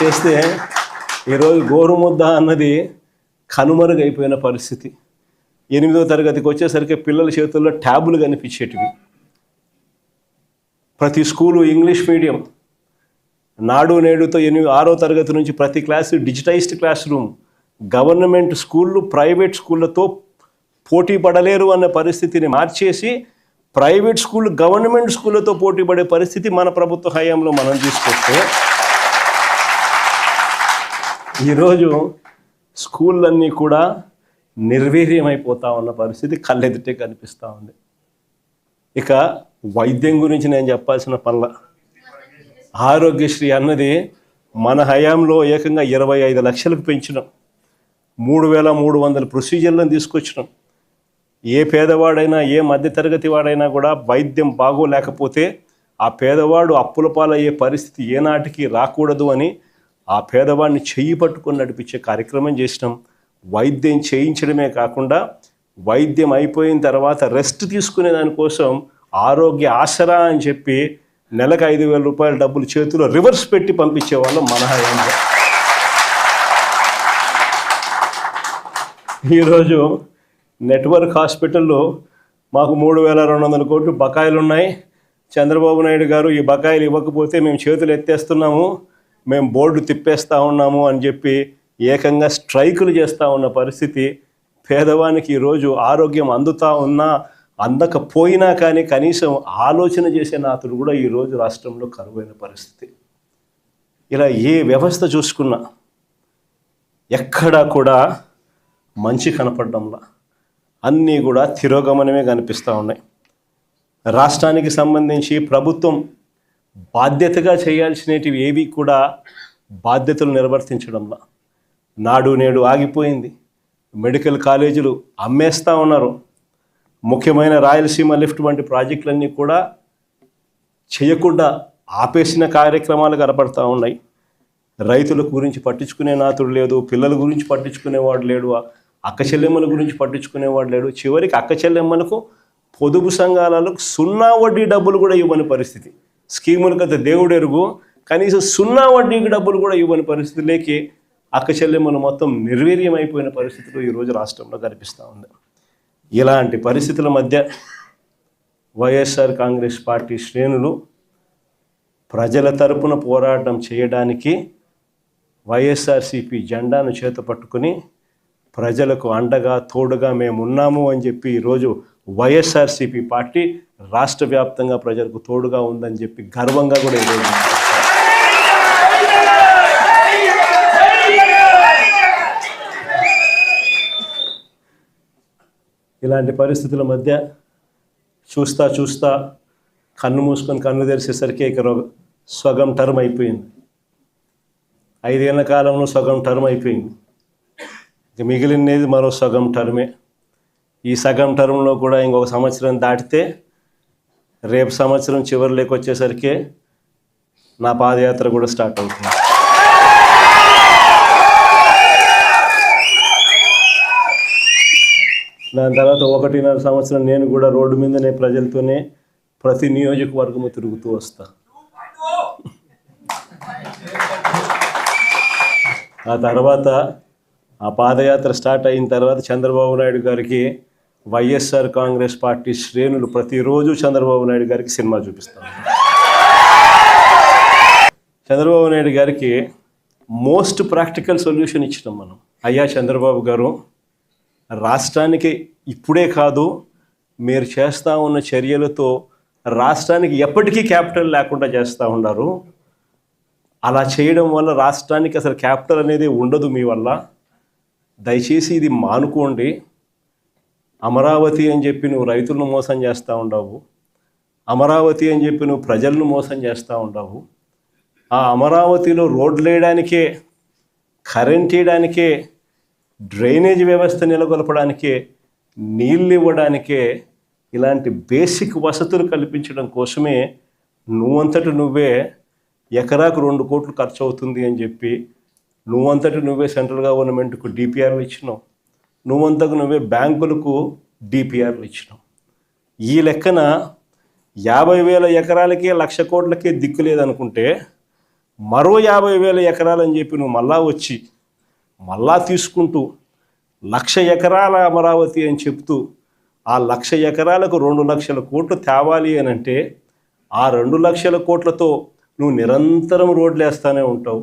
చేస్తే ఈరోజు గోరుముద్ద అన్నది కనుమరుగైపోయిన పరిస్థితి. 8వ తరగతికి వచ్చేసరికి పిల్లల చేతుల్లో ట్యాబులు కనిపించేటివి. ప్రతి స్కూలు ఇంగ్లీష్ మీడియం. నాడు నేడుతో 6వ తరగతి నుంచి ప్రతి class digitised class room. Government స్కూళ్ళు ప్రైవేట్ స్కూళ్ళతో పోటీ పడలేరు అన్న పరిస్థితిని మార్చేసి ప్రైవేట్ స్కూళ్ళు గవర్నమెంట్ స్కూళ్ళతో పోటీ పడే పరిస్థితి మన ప్రభుత్వ హయాంలో మనం తీసుకొస్తే ఈరోజు స్కూళ్ళన్నీ కూడా నిర్వీర్యమైపోతా ఉన్న పరిస్థితి కళ్ళెదుటే కనిపిస్తూ ఉంది. ఇక వైద్యం గురించి నేను చెప్పాల్సిన పనుల ఆరోగ్యశ్రీ అన్నది మన హయాంలో ఏకంగా 25 లక్షలకు పెంచినాం. 3300 ప్రొసీజర్లను తీసుకొచ్చినాం. ఏ పేదవాడైనా ఏ మధ్యతరగతి వాడైనా కూడా వైద్యం బాగోలేకపోతే ఆ పేదవాడు అప్పుల పాలయ్యే పరిస్థితి ఏనాటికి రాకూడదు అని ఆ పేదవాడిని చెయ్యి పట్టుకొని నడిపించే కార్యక్రమం చేసినాం. వైద్యం చేయించడమే కాకుండా వైద్యం అయిపోయిన తర్వాత రెస్ట్ తీసుకునే దానికోసం ఆరోగ్య ఆసరా అని చెప్పి నెలకు 5,000 రూపాయల డబ్బులు చేతిలో రివర్స్ పెట్టి పంపించేవాళ్ళం మన హయాంలో. ఈరోజు నెట్వర్క్ హాస్పిటల్లో మాకు 3,200 కోట్లు బకాయిలు ఉన్నాయి. చంద్రబాబు నాయుడు గారు ఈ బకాయిలు ఇవ్వకపోతే మేము చేతులు ఎత్తేస్తున్నాము, మేము బోర్డు తిప్పేస్తూ ఉన్నాము అని చెప్పి ఏకంగా స్ట్రైకులు చేస్తూ ఉన్న పరిస్థితి. పేదవానికి ఈరోజు ఆరోగ్యం అందుతా ఉన్నా అందకపోయినా కానీ కనీసం ఆలోచన చేసే నాతుడు కూడా ఈరోజు రాష్ట్రంలో కరువైన పరిస్థితి. ఇలా ఏ వ్యవస్థ చూసుకున్నా ఎక్కడా కూడా మంచి కనపడడంలా అన్నీ కూడా తిరోగమనమే కనిపిస్తూ ఉన్నాయి. రాష్ట్రానికి సంబంధించి ప్రభుత్వం బాధ్యతగా చేయాల్సినవి ఏవి కూడా బాధ్యతలు నిర్వర్తించడంలా. నాడు నేడు ఆగిపోయింది. మెడికల్ కాలేజీలు అమ్మేస్తూ ఉన్నారు. ముఖ్యమైన రాయలసీమ లిఫ్ట్ వంటి ప్రాజెక్టులన్నీ కూడా చేయకుండా ఆపేసిన కార్యక్రమాలు కనపడతా ఉన్నాయి. రైతుల గురించి పట్టించుకునే నాతుడు లేదు, పిల్లల గురించి పట్టించుకునేవాడు లేడు, అక్క చెల్లెమ్మల గురించి పట్టించుకునేవాడు లేడు. చివరికి అక్క చెల్లెమ్మలకు పొదుపు సంఘాలకు 0 వడ్డీ డబ్బులు కూడా ఇవ్వని పరిస్థితి. స్కీములు కదా దేవుడు ఎరుగు, కనీసం 0 వడ్డీకి డబ్బులు కూడా ఇవ్వని పరిస్థితులేకి అక్క చెల్లెమ్మలు మొత్తం నిర్వీర్యమైపోయిన పరిస్థితులు ఈరోజు రాష్ట్రంలో కనిపిస్తూ ఉంది. ఇలాంటి పరిస్థితుల మధ్య వైఎస్ఆర్ కాంగ్రెస్ పార్టీ శ్రేణులు ప్రజల తరపున పోరాటం చేయడానికి వైఎస్ఆర్సీపీ జెండాను చేత పట్టుకుని ప్రజలకు అండగా తోడుగా మేము ఉన్నాము అని చెప్పి ఈరోజు వైఎస్ఆర్సీపీ పార్టీ రాష్ట్ర వ్యాప్తంగా ప్రజలకు తోడుగా ఉందని చెప్పి గర్వంగా కూడా ఈరోజు ఇలాంటి పరిస్థితుల మధ్య చూస్తా కన్ను మూసుకొని కన్ను తెరిచేసరికి ఇక సగం టర్మ్ అయిపోయింది. 5 ఏళ్ల కాలంలో సగం టర్మ్ అయిపోయింది. ఇక మిగిలినది మరో సగం టర్మే. ఈ సగం టర్మ్లో కూడా ఇంకొక సంవత్సరం దాటితే రేపు సంవత్సరం చివరిలోకి వచ్చేసరికి నా పాదయాత్ర కూడా స్టార్ట్ అవుతుంది. దాని తర్వాత 1.5 సంవత్సరం నేను కూడా రోడ్డు మీదనే ప్రజలతోనే ప్రతి నియోజకవర్గము తిరుగుతూ వస్తా. ఆ తర్వాత ఆ పాదయాత్ర స్టార్ట్ అయిన తర్వాత చంద్రబాబు నాయుడు గారికి వైఎస్ఆర్ కాంగ్రెస్ పార్టీ శ్రేణులు ప్రతిరోజు చంద్రబాబు నాయుడు గారికి సినిమా చూపిస్తాం. చంద్రబాబు నాయుడు గారికి మోస్ట్ ప్రాక్టికల్ సొల్యూషన్ ఇచ్చినాం మనం. అయ్యా చంద్రబాబు గారు, రాష్ట్రానికి ఇప్పుడే కాదు మీరు చేస్తూ ఉన్న చర్యలతో రాష్ట్రానికి ఎప్పటికీ క్యాపిటల్ లేకుండా చేస్తూ ఉన్నారు. అలా చేయడం వల్ల రాష్ట్రానికి అసలు క్యాపిటల్ అనేది ఉండదు మీ వల్ల. దయచేసి ఇది మానుకోండి. అమరావతి అని చెప్పి నువ్వు రైతులను మోసం చేస్తూ ఉండవు, అమరావతి అని చెప్పి నువ్వు ప్రజలను మోసం చేస్తూ ఉండవు. ఆ అమరావతిలో రోడ్లు వేయడానికే, కరెంట్ వేయడానికే, డ్రైనేజ్ వ్యవస్థ నెలకొల్పడానికే, నీళ్ళు ఇవ్వడానికే, ఇలాంటి బేసిక్ వసతులు కల్పించడం కోసమే నువ్వంతటి నువ్వే ఎకరాకు 2 కోట్లు ఖర్చు అవుతుంది అని చెప్పి నువ్వంతటి నువ్వే సెంట్రల్ గవర్నమెంట్కు డిపిఆర్లు ఇచ్చినావు, నువ్వంతకు నువ్వే బ్యాంకులకు డిపిఆర్లు ఇచ్చినావు. ఈ లెక్కన 50,000 ఎకరాలకే 1,00,000 కోట్లకే దిక్కు లేదనుకుంటే మరో 50,000 ఎకరాలని చెప్పి నువ్వు మళ్ళా వచ్చి మళ్ళా తీసుకుంటూ 1,00,000 ఎకరాల అమరావతి అని చెప్తూ ఆ 1,00,000 ఎకరాలకు 2,00,000 కోట్లు తేవాలి అని అంటే ఆ 2,00,000 కోట్లతో నువ్వు నిరంతరం రోడ్లు వేస్తూనే ఉంటావు,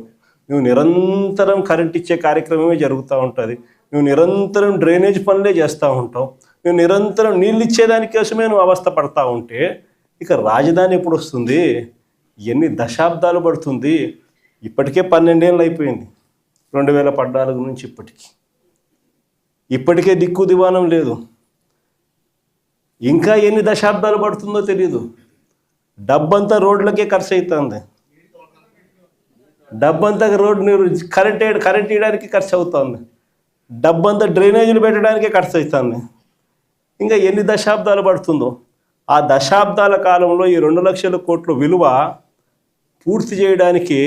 నువ్వు నిరంతరం కరెంట్ ఇచ్చే కార్యక్రమమే జరుగుతూ ఉంటుంది, నువ్వు నిరంతరం డ్రైనేజ్ పనులే చేస్తూ ఉంటావు, నువ్వు నిరంతరం నీళ్ళు ఇచ్చేదాని కోసమే నువ్వు అవస్థ పడతా ఉంటే ఇక రాజధాని ఎప్పుడు వస్తుంది? ఎన్ని దశాబ్దాలు పడుతుంది? ఇప్పటికే 12 ఏళ్ళు అయిపోయింది 2014 నుంచి ఇప్పటికే దిక్కు దివానం లేదు. ఇంకా ఎన్ని దశాబ్దాలు పడుతుందో తెలీదు. డబ్బంతా రోడ్లకే ఖర్చు అవుతుంది, డబ్బంతా రోడ్డు కరెంట్ వేయడానికి ఖర్చు అవుతుంది, డబ్బంతా డ్రైనేజీలు పెట్టడానికే ఖర్చు అవుతుంది. ఇంకా ఎన్ని దశాబ్దాలు పడుతుందో. ఆ దశాబ్దాల కాలంలో ఈ 2,00,000 కోట్ల విలువ పూర్తి చేయడానికి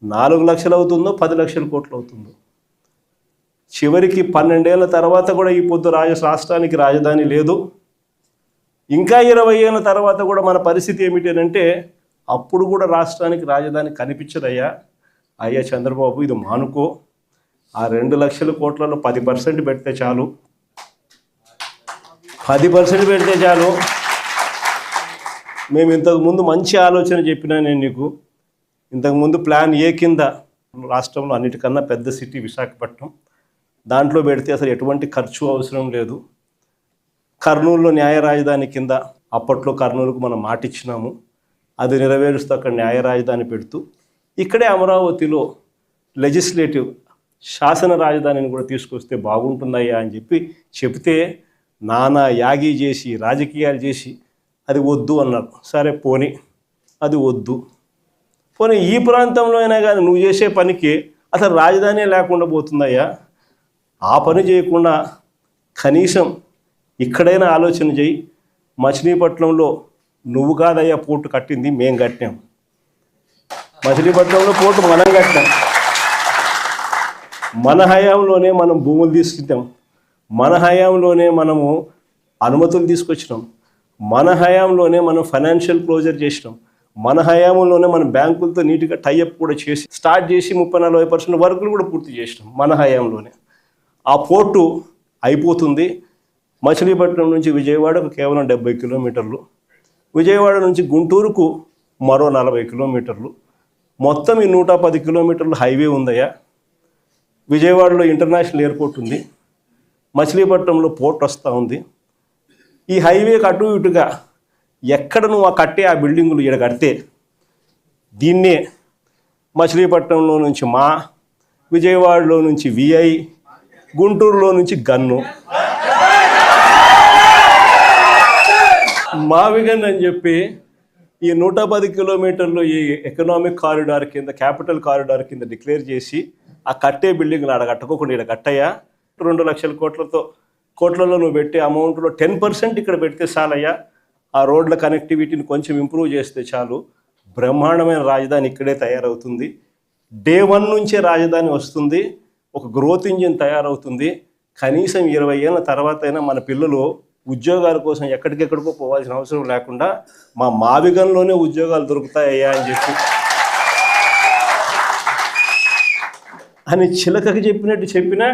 4 లక్షలు అవుతుందో 10 లక్షల కోట్లు అవుతుందో. చివరికి 12 ఏళ్ళ తర్వాత కూడా ఈ పొద్దు రాష్ట్రానికి రాజధాని లేదు. ఇంకా 20 ఏళ్ళ తర్వాత కూడా మన పరిస్థితి ఏమిటి అంటే అప్పుడు కూడా రాష్ట్రానికి రాజధాని కనిపించదయ్యా. అయ్యా చంద్రబాబు, ఇది మానుకో. ఆ 2 లక్షల కోట్లలో 10% పెడితే చాలు, 10% పెడితే చాలు. మేము ఇంతకుముందు మంచి ఆలోచన చెప్పినా నేను నీకు. ఇంతకుముందు ప్లాన్ ఏ కింద రాష్ట్రంలో అన్నిటికన్నా పెద్ద సిటీ విశాఖపట్నం, దాంట్లో పెడితే అసలు ఎటువంటి ఖర్చు అవసరం లేదు. కర్నూలులో న్యాయ రాజధాని కింద అప్పట్లో కర్నూలుకు మనం మాటిచ్చినాము, అది నెరవేరుస్తూ అక్కడ న్యాయ రాజధాని పెడుతూ ఇక్కడే అమరావతిలో లెజిస్లేటివ్ శాసన రాజధానిని కూడా తీసుకొస్తే బాగుంటుందయ్యా అని చెప్తే నానా యాగి చేసి రాజకీయాలు చేసి అది వద్దు అన్నారు. సరే పోనీ, అది వద్దు. పోనీ ఈ ప్రాంతంలో అయినా కానీ నువ్వు చేసే పనికి అసలు రాజధాని లేకుండా పోతుందయ్యా. ఆ పని చేయకుండా కనీసం ఇక్కడైనా ఆలోచన చేయి. మచిలీపట్నంలో నువ్వు కాదయ్యా పోర్టు కట్టింది, మేము కట్టాం. మచిలీపట్నంలో పోర్టు మనం కట్టాం. మన హయాంలోనే మనం భూములు తీసుకుంటాం, మన హయాంలోనే మనము అనుమతులు తీసుకొచ్చినాం, మన హయాంలోనే మనం ఫైనాన్షియల్ క్లోజర్ చేసినాం, మన హయాంలోనే మనం బ్యాంకులతో నీట్గా టైఅప్ కూడా చేసి స్టార్ట్ చేసి 30-40% వర్కులు కూడా పూర్తి చేసినాం మన హయాంలోనే. ఆ పోర్టు అయిపోతుంది. మచిలీపట్నం నుంచి విజయవాడకు కేవలం 70 కిలోమీటర్లు, విజయవాడ నుంచి గుంటూరుకు మరో 40 కిలోమీటర్లు, మొత్తం ఈ 110 కిలోమీటర్లు హైవే ఉందయ్యా. విజయవాడలో ఇంటర్నేషనల్ ఎయిర్పోర్ట్ ఉంది, మచిలీపట్నంలో పోర్ట్ వస్తూ ఉంది. ఈ హైవేకి అటు ఇటుగా ఎక్కడ నువ్వు ఆ బిల్డింగులు ఇక్కడ కడితే దీన్నే మచిలీపట్నంలో నుంచి మా, విజయవాడలో నుంచి విఐ, గుంటూరులో నుంచి గన్ను, మావిగన్ అని చెప్పి ఈ 110 కిలోమీటర్లు ఈ ఎకనామిక్ కారిడార్ కింద, క్యాపిటల్ కారిడార్ కింద డిక్లేర్ చేసి ఆ కట్టే బిల్డింగ్లు ఆడ కట్టుకోకుండా ఇక్కడ కట్టయ్యా. 2 లక్షల కోట్లలో నువ్వు పెట్టే అమౌంట్లో 10% ఇక్కడ పెడితే చాలయ్యా. ఆ రోడ్ల కనెక్టివిటీని కొంచెం ఇంప్రూవ్ చేస్తే చాలు, బ్రహ్మాండమైన రాజధాని ఇక్కడే తయారవుతుంది. డే 1 నుంచే రాజధాని వస్తుంది, ఒక గ్రోత్ ఇంజిన్ తయారవుతుంది. కనీసం 20 ఏళ్ళ తర్వాత అయినా మన పిల్లలు ఉద్యోగాల కోసం ఎక్కడికెక్కడికో పోవాల్సిన అవసరం లేకుండా మా మావిగంలోనే ఉద్యోగాలు దొరుకుతాయ్యా అని చెప్పి అని చిలకకి చెప్పినట్టు చెప్పినా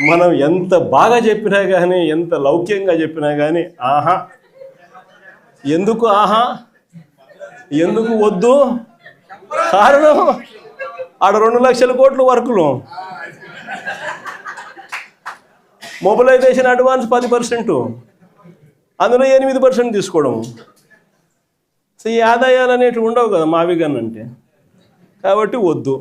మనం ఎంత బాగా చెప్పినా కానీ, ఎంత లౌక్యంగా చెప్పినా కానీ ఆహా, ఎందుకు ఆహా, ఎందుకు వద్దు? కారణం ఆడ 2 లక్షల కోట్లు వర్కులు, మొబిలైజేషన్ అడ్వాన్స్ 10%, అందులో 8% తీసుకోవడం. సో ఈ ఆదాయాలు అనేటివి ఉండవు కదా మావిగన్ అంటే, కాబట్టి వద్దు.